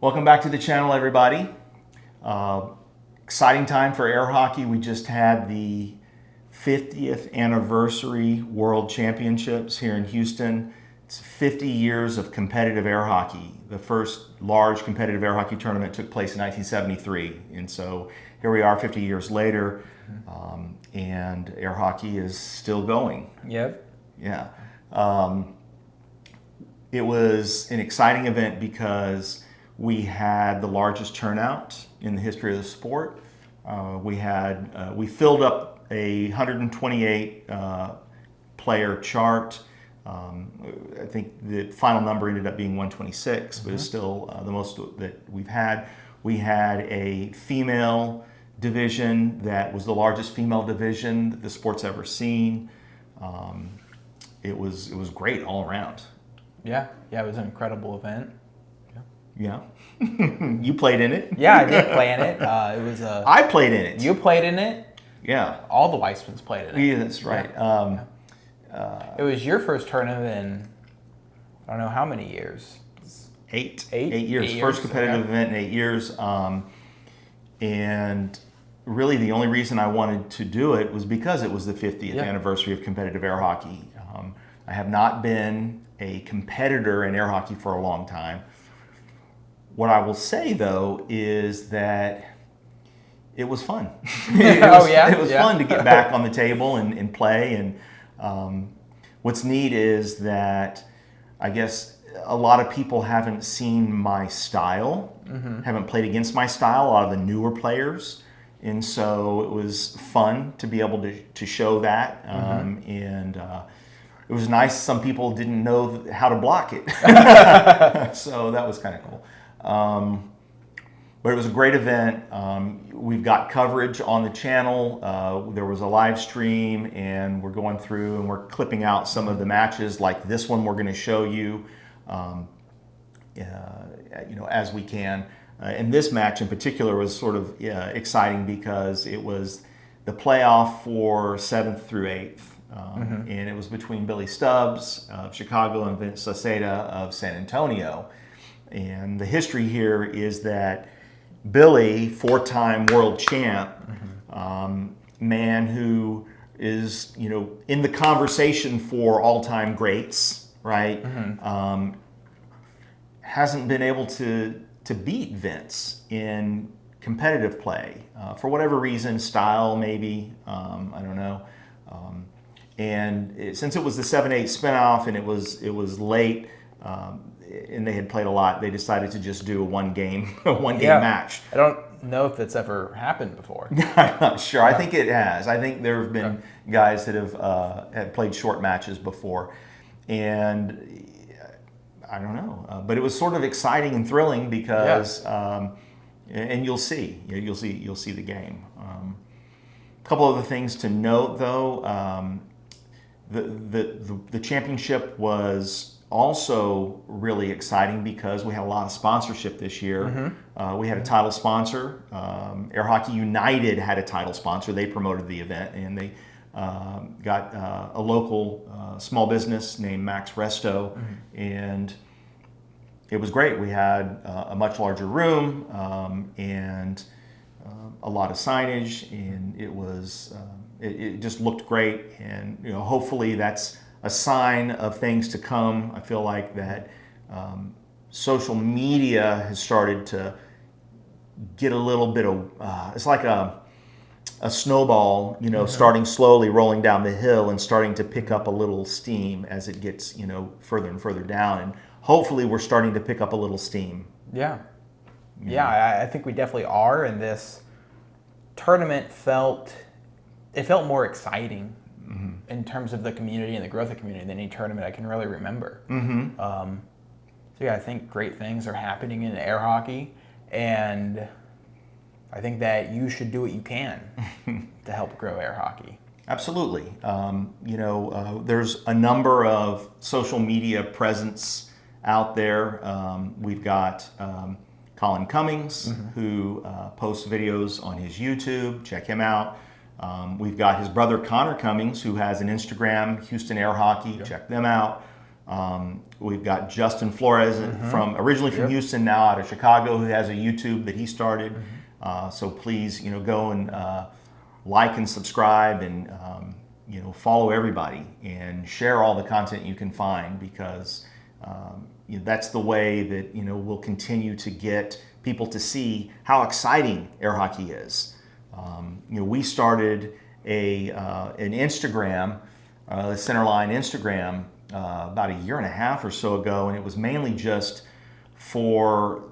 Welcome back to the channel, everybody. Exciting time for air hockey. We just had the 50th anniversary World Championships here in Houston. It's 50 years of competitive air hockey. The first large competitive air hockey tournament took place in 1973. And so here we are 50 years later, and air hockey is still going. Yep. Yeah. It was an exciting event because we had the largest turnout in the history of the sport. We filled up a 128 player chart. I think the final number ended up being 126, but it's still the most that we've had. We had a female division that was the largest female division that the sport's ever seen. It was great all around. Yeah, it was an incredible event. Yeah. You played in it? Yeah, I did play in it. It was I played in it. You played in it? Yeah. All the Weissmans played in it. Yeah, that's right. Yeah. It was your first tournament in, I don't know how many years. 8 years. 8 years. First competitive event in 8 years. And really the only reason I wanted to do it was because it was the 50th anniversary of competitive air hockey. I have not been a competitor in air hockey for a long time. What I will say, though, is that it was fun. It was fun to get back on the table and play. And what's neat is that I guess a lot of people haven't seen my style, haven't played against my style, a lot of the newer players. And so it was fun to be able to show that. And it was nice. Some people didn't know how to block it. So that was kind of cool. But it was a great event. We've got coverage on the channel. There was a live stream, and we're going through and we're clipping out some of the matches, like this one we're going to show you, as we can. And this match in particular was sort of exciting because it was the playoff for 7th through 8th. And it was between Billy Stubbs of Chicago and Vince Sauceda of San Antonio. And the history here is that Billy, 4-time world champ, man who is, in the conversation for all-time greats, right? Hasn't been able to beat Vince in competitive play for whatever reason, style maybe, I don't know. And since it was the 7-8 spinoff and it was late, and they had played a lot, they decided to just do a one-game match. I don't know if it's ever happened before. I'm not sure. I think it has. I think there have been guys that have played short matches before, and I don't know. But it was sort of exciting and thrilling because, and you'll see the game. A couple other things to note, though. The championship was also really exciting because we had a lot of sponsorship this year. We had a title sponsor. Air Hockey United had a title sponsor. They promoted the event, and they got a local small business named Max Resto, and it was great. We had a much larger room and a lot of signage, and it was it just looked great. And hopefully that's a sign of things to come. I feel like that social media has started to get a little bit of, it's like a snowball, starting slowly, rolling down the hill and starting to pick up a little steam as it gets, further and further down. And hopefully we're starting to pick up a little steam. Yeah, I think we definitely are. And this tournament felt more exciting in terms of the community and the growth of the community than any tournament I can really remember. So I think great things are happening in air hockey, and I think that you should do what you can to help grow air hockey. Absolutely. There's a number of social media presence out there. We've got Colin Cummings, who posts videos on his YouTube. Check him out. We've got his brother Connor Cummings, who has an Instagram, Houston Air Hockey. Check them out. We've got Justin Flores originally from Houston, now out of Chicago, who has a YouTube that he started. So please, go and like and subscribe and follow everybody and share all the content you can find, because that's the way that we'll continue to get people to see how exciting air hockey is. We started an Instagram, the Centerline Instagram, about a year and a half or so ago, and it was mainly just for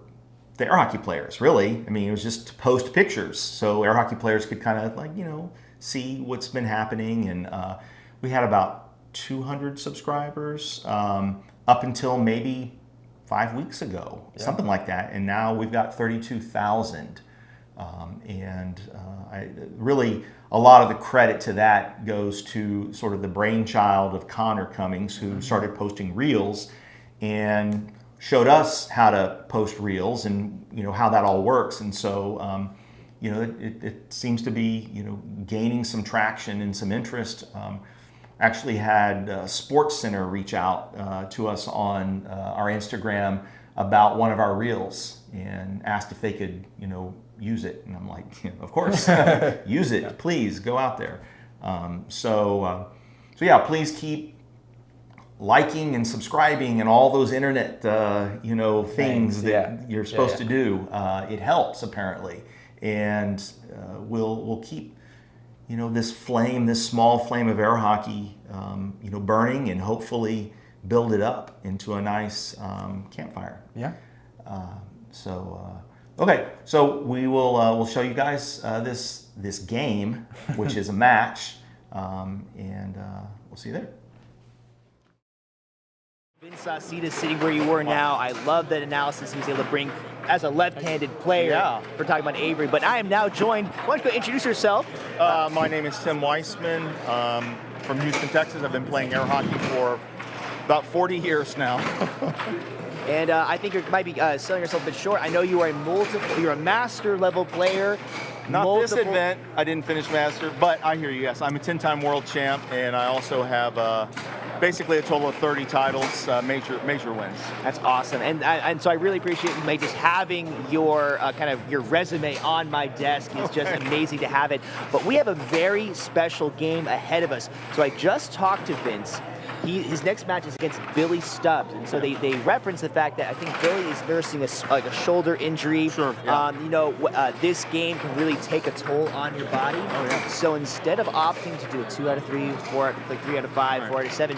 the air hockey players, really. I mean, it was just to post pictures so air hockey players could kind of see what's been happening. And we had about 200 subscribers up until maybe 5 weeks ago, something like that. And now we've got 32,000. Really, a lot of the credit to that goes to sort of the brainchild of Connor Cummings, who started posting reels and showed us how to post reels and how that all works. And so it seems to be gaining some traction and some interest. Actually had Sports Center reach out to us on our Instagram about one of our reels and asked if they could use it, and I'm like, of course, use it, please go out there. So yeah, please keep liking and subscribing and all those internet things that you're supposed to do. It helps apparently, and we'll keep this small flame of air hockey burning, and hopefully build it up into a nice campfire. Okay, so we'll show you guys this game, which is a match, and we'll see you there. Vince Sauceda sitting where you were now. I love that analysis he was able to bring as a left-handed player for talking about Avery. But I am now joined. Why don't you go introduce yourself? My name is Tim Weissman from Houston, Texas. I've been playing air hockey for about 40 years now. And I think you might be selling yourself a bit short. I know you are you're a master level player. Not this event. I didn't finish master, but I hear you. Yes, I'm a 10-time world champ, and I also have basically a total of 30 titles, major wins. That's awesome, and so I really appreciate just having your your resume on my desk is just amazing to have it. But we have a very special game ahead of us. So I just talked to Vince. His next match is against Billy Stubbs, and so they reference the fact that I think Billy is nursing a shoulder injury. Sure. Yeah. This game can really take a toll on your body. Oh, yeah. So instead of opting to do a 2 out of 3, 3 out of 5, 4 out of 7,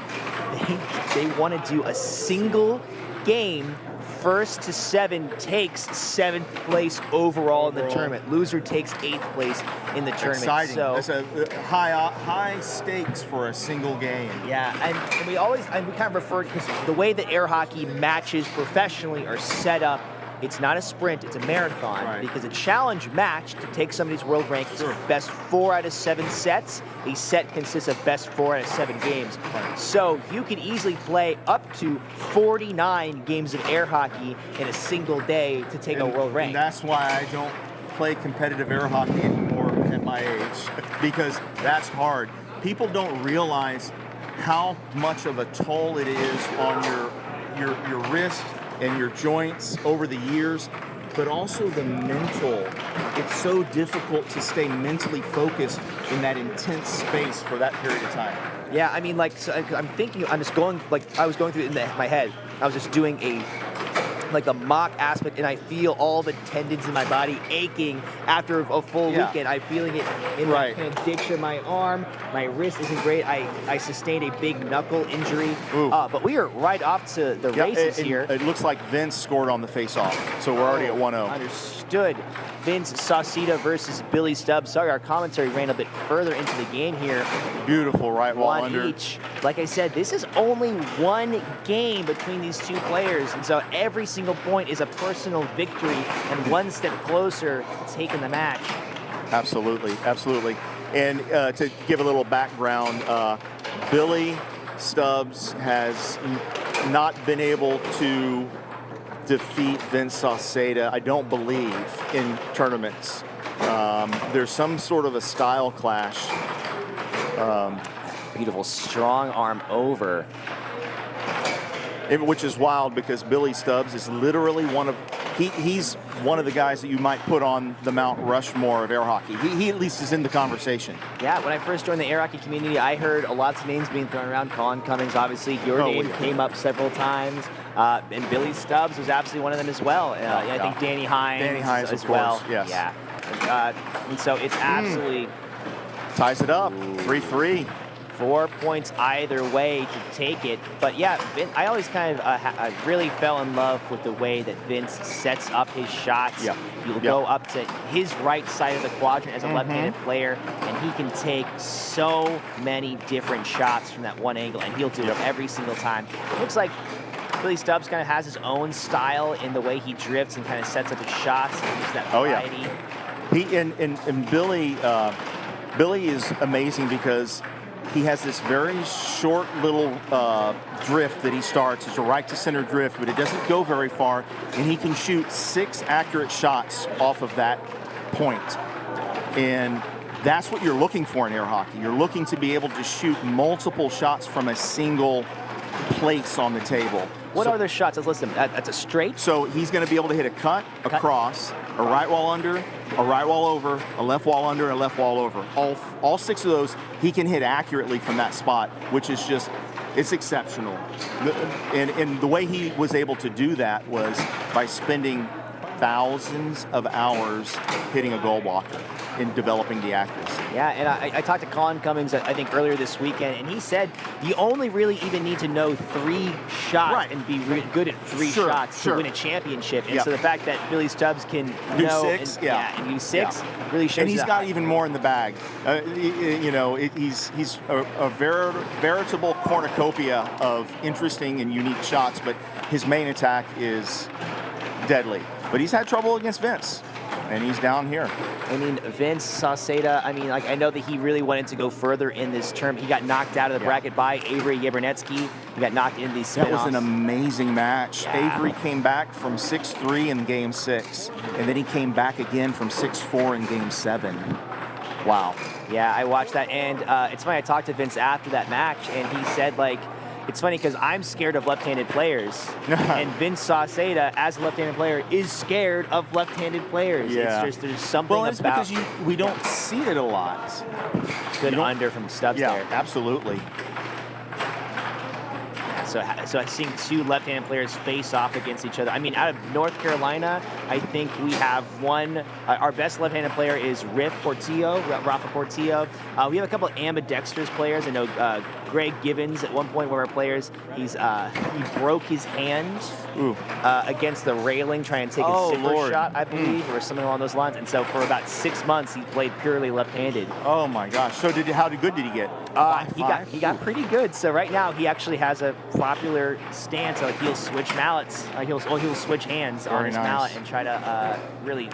they want to do a single game. First to 7 takes 7th place overall in the tournament. Loser takes 8th place in the tournament. Exciting. So, it's a high stakes for a single game. Yeah, and we kind of refer to, because the way that air hockey matches professionally are set up, it's not a sprint, it's a marathon. Right. Because a challenge match, to take somebody's world rank, is best 4 out of 7 sets. A set consists of best 4 out of 7 games. Right. So you could easily play up to 49 games of air hockey in a single day to take a world rank. And that's why I don't play competitive air hockey anymore at my age, because that's hard. People don't realize how much of a toll it is on your wrist and your joints over the years, but also the mental. It's so difficult to stay mentally focused in that intense space for that period of time. Yeah, I mean, I'm thinking, I was going through it in my head. I was just doing a mock aspect, and I feel all the tendons in my body aching after a full weekend. I'm feeling it in my addiction of my arm. My wrist isn't great. I sustained a big knuckle injury. But we are right off to the races here. It looks like Vince scored on the face-off, so we're already at 1-0. Understood. Vince Sauceda versus Billy Stubbs. Sorry, our commentary ran a bit further into the game here. Beautiful right wall under. 1 each. Like I said, this is only one game between these two players, and so every single point is a personal victory and one step closer to taking the match. Absolutely. And to give a little background, Billy Stubbs has not been able to defeat Vince Sauceda, I don't believe, in tournaments. There's some sort of a style clash. Beautiful strong arm over. which is wild because Billy Stubbs is literally he's one of the guys that you might put on the Mount Rushmore of air hockey. He at least is in the conversation. Yeah, when I first joined the air hockey community, I heard lots of names being thrown around. Colin Cummings, obviously, your name came up several times. And Billy Stubbs was absolutely one of them as well. I think Danny Hines as well. Yes. Yeah. And so it's absolutely... Ties it up, 3-3. 4 points either way to take it. But yeah, I always kind of I really fell in love with the way that Vince sets up his shots. He'll go up to his right side of the quadrant as a left-handed player, and he can take so many different shots from that one angle, and he'll do it every single time. It looks like Billy Stubbs kind of has his own style in the way he drifts and kind of sets up his shots and uses that variety. And Billy is amazing because he has this very short little drift that he starts. It's a right to center drift, but it doesn't go very far, and he can shoot 6 accurate shots off of that point. And that's what you're looking for in air hockey. You're looking to be able to shoot multiple shots from a single place on the table. What are those shots? Let's list them. That's a straight. So he's going to be able to hit a cut, across, a right wall under, a right wall over, a left wall under, and a left wall over. All 6 of those he can hit accurately from that spot, which is just, it's exceptional. And the way he was able to do that was by spending thousands of hours hitting a goal blocker in developing the accuracy. Yeah, and I talked to Colin Cummings, I think, earlier this weekend, and he said you only really even need to know 3 shots and be good at 3 shots to win a championship. And so the fact that Billy Stubbs can do 6, and use 6 really shows. And he's got even more in the bag. He's a veritable cornucopia of interesting and unique shots, but his main attack is deadly. But he's had trouble against Vince, and he's down here. I mean, Vince Sauceda, I know that he really wanted to go further in this term. He got knocked out of the bracket by Avery Yabernetsky. He got knocked into these spin-offs. That was an amazing match. Yeah. Avery came back from 6-3 in Game 6, and then he came back again from 6-4 in Game 7. Wow. Yeah, I watched that, and it's funny, I talked to Vince after that match, and he said, it's funny because I'm scared of left-handed players, and Vince Sauceda, as a left-handed player, is scared of left-handed players. Yeah. It's just, there's something it's about... because we don't see it a lot. Good under from Stubbs there. Yeah, absolutely. So seeing 2 left-handed players face off against each other. I mean, out of North Carolina, I think we have one. Our best left-handed player is Rafa Portillo. We have a couple of ambidextrous players. I know Greg Givens at one point, one of our players, he broke his hand against the railing trying to take a zipper shot, I believe, or something along those lines. And so for about 6 months, he played purely left-handed. Oh my gosh! So how good did he get? He got pretty good. So right now he actually has a popular stance. He'll switch mallets. He'll switch hands on his mallet and try to really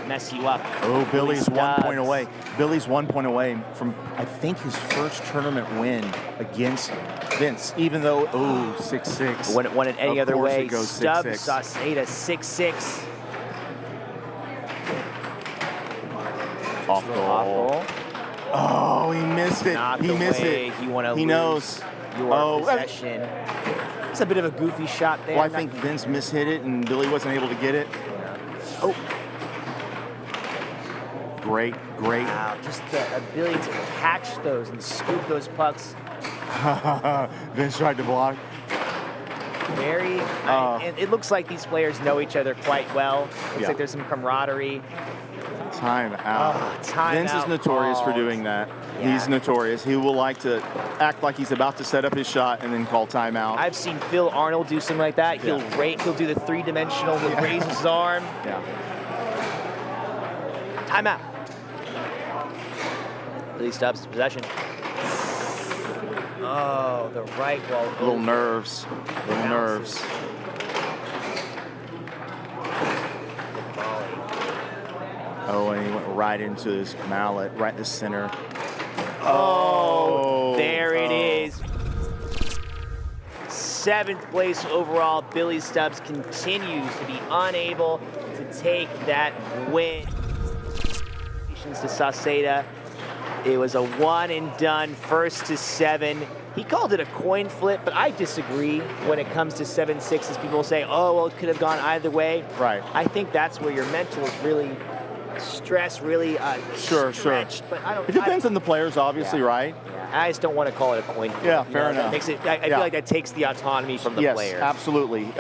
mess you up. Oh, Billy's 1 point away. Billy's 1 point away from, I think, his first tournament win against Vince. Even though 6-6. When it went any other way, it goes Stubbs 6-6. Sauceda 6-6. Off goal. Oh, he missed it. He missed it. He knows. Your possession. It's a bit of a goofy shot there. Well, I think Vince mishit it and Billy wasn't able to get it. Oh. Great. Wow, just the ability to catch those and scoop those pucks. Vince tried to block. And it looks like these players know each other quite well. Looks like there's some camaraderie. Time out. Vince is notorious for doing that. Yeah. He's notorious. He will like to act like he's about to set up his shot and then call timeout. I've seen Phil Arnold do something like that. He'll do the 3-dimensional, he'll raise his arm. Yeah. Timeout. Billy Stubbs' possession. Oh, the right wall. Little nerves. Oh, and he went right into his mallet, right in the center. Oh, there it is. 7th place overall. Billy Stubbs continues to be unable to take that win. Congratulations to Sauceda. It was a one and done, first to 7. He called it a coin flip, but I disagree when it comes to 7-6, as people say, oh, well, it could have gone either way. Right. I think that's where your mental is really stressed, really stretched. But I don't. It depends on the players, obviously, right? Yeah. I just don't want to call it a coin flip. Yeah, fair enough. That makes it, I feel like that takes the autonomy from the player. Yes, absolutely.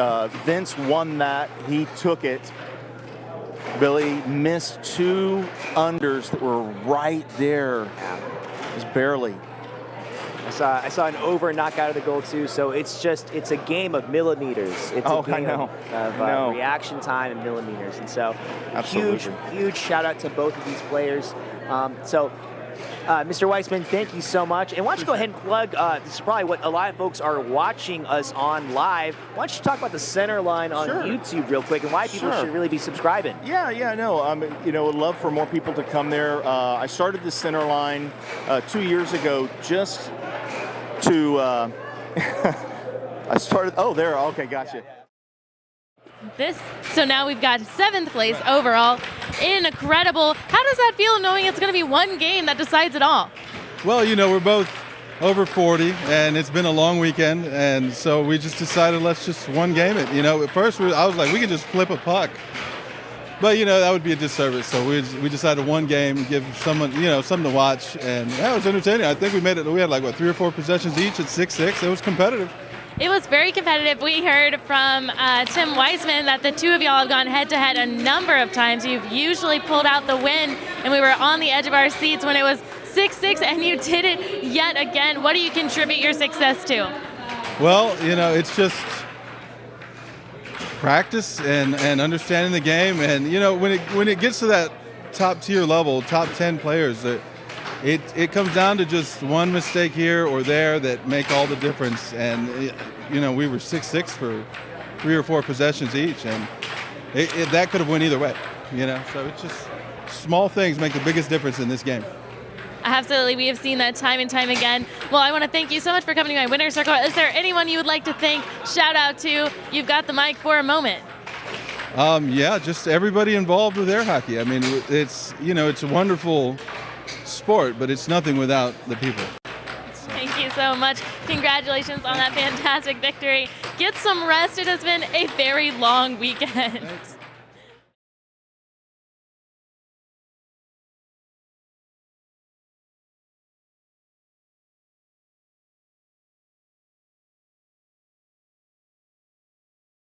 Vince won that. He took it. Billy missed 2 unders that were right there. Just barely. I saw an over knock out of the goal too, so it's a game of millimeters. It's a game of reaction time and millimeters, and so huge shout out to both of these players. Mr. Weissman, thank you so much. And why don't you go ahead and plug, this is probably what a lot of folks are watching us on live. Why don't you talk about the Centerline on YouTube real quick and why people should really be subscribing? Would love for more people to come there. I started the Centerline 2 years ago just to, okay, gotcha. So now we've got 7th place overall. Incredible. How does that feel knowing it's going to be one game that decides it all? Well, we're both over 40 and it's been a long weekend, and so we just decided let's just one game it. At first I was like, we could just flip a puck. But, that would be a disservice. So we decided one game, give someone, something to watch, and that was entertaining. I think we made it. We had 3 or 4 possessions each at 6-6. It was competitive. It was very competitive. We heard from Tim Weissman that the two of y'all have gone head-to-head a number of times. You've usually pulled out the win, and we were on the edge of our seats when it was 6-6, and you did it yet again. What do you contribute your success to? Well, it's just practice and understanding the game. And, when it gets to that top-tier level, top 10 players, it comes down to just one mistake here or there that make all the difference. And we were 6-6 for 3 or 4 possessions each, and that could have went either way. So it's just small things make the biggest difference in this game. Absolutely, we have seen that time and time again. Well, I want to thank you so much for coming to my winner's circle. Is there anyone you would like to thank, shout out to? You've got the mic for a moment. Just everybody involved with air hockey. I mean, it's a wonderful sport, but it's nothing without the people. Thank you so much. Congratulations on that fantastic victory. Get some rest. It has been a very long weekend. Thanks.